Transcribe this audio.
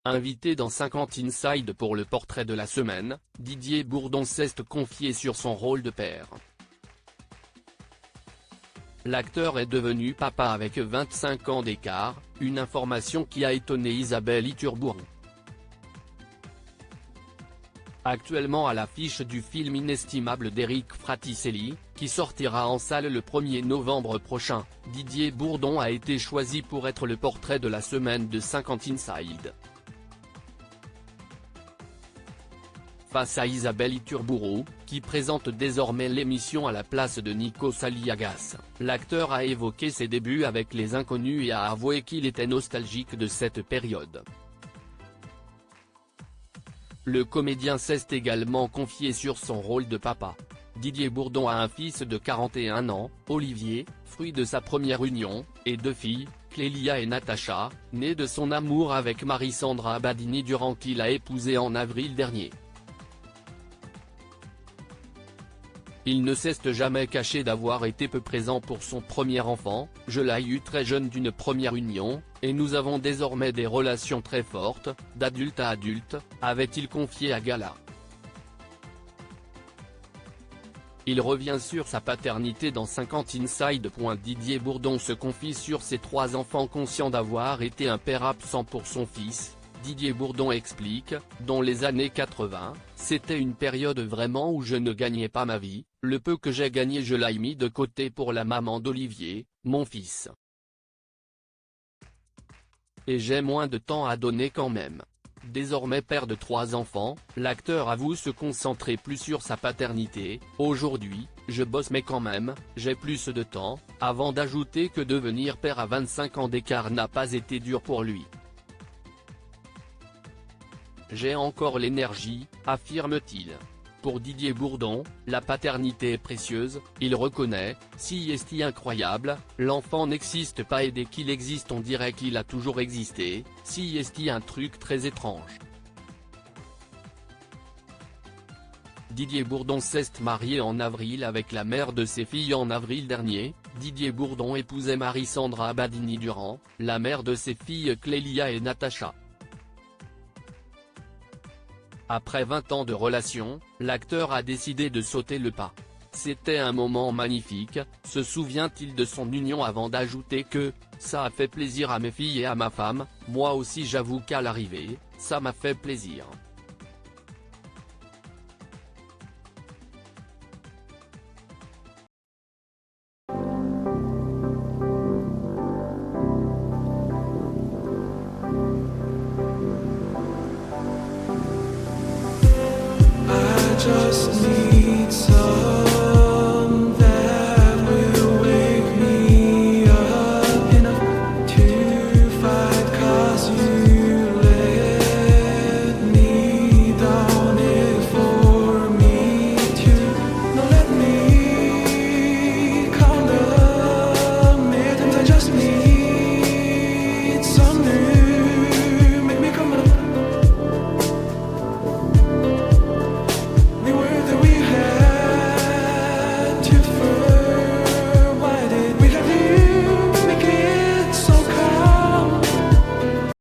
Invité dans 50 Inside pour le portrait de la semaine, Didier Bourdon s'est confié sur son rôle de père. L'acteur est devenu papa avec 25 ans d'écart, une information qui a étonné Isabelle Iturburu. Actuellement à l'affiche du film inestimable d'Éric Fraticelli, qui sortira en salle le 1er novembre prochain, Didier Bourdon a été choisi pour être le portrait de la semaine de 50 Inside. Face à Isabelle Iturburu, qui présente désormais l'émission à la place de Nikos Aliagas, l'acteur a évoqué ses débuts avec Les Inconnus et a avoué qu'il était nostalgique de cette période. Le comédien s'est également confié sur son rôle de papa. Didier Bourdon a un fils de 41 ans, Olivier, fruit de sa première union, et 2 filles, Clélia et Natacha, nées de son amour avec Marie-Sandra Badini-Durand qu'il a épousée en avril dernier. Il ne s'est jamais caché d'avoir été peu présent pour son premier enfant, je l'ai eu très jeune d'une première union, et nous avons désormais des relations très fortes, d'adulte à adulte, avait-il confié à Gala. Il revient sur sa paternité dans 50 Inside. Didier Bourdon se confie sur ses 3 enfants conscient d'avoir été un père absent pour son fils. Didier Bourdon explique, dans les années 80, c'était une période vraiment où je ne gagnais pas ma vie, le peu que j'ai gagné je l'ai mis de côté pour la maman d'Olivier, mon fils. Et j'ai moins de temps à donner quand même. Désormais père de 3 enfants, l'acteur avoue se concentrer plus sur sa paternité. Aujourd'hui, je bosse mais quand même, j'ai plus de temps, avant d'ajouter que devenir père à 25 ans d'écart n'a pas été dur pour lui. J'ai encore l'énergie, affirme-t-il. Pour Didier Bourdon, la paternité est précieuse, il reconnaît, si est incroyable, l'enfant n'existe pas et dès qu'il existe on dirait qu'il a toujours existé, si est un truc très étrange. Didier Bourdon s'est marié en avril avec la mère de ses filles en avril dernier. Didier Bourdon épousait Marie-Sandra Badini-Durand, la mère de ses filles Clélia et Natacha. Après 20 ans de relation, l'acteur a décidé de sauter le pas. C'était un moment magnifique, se souvient-il de son union avant d'ajouter que « ça a fait plaisir à mes filles et à ma femme, moi aussi j'avoue qu'à l'arrivée, ça m'a fait plaisir ».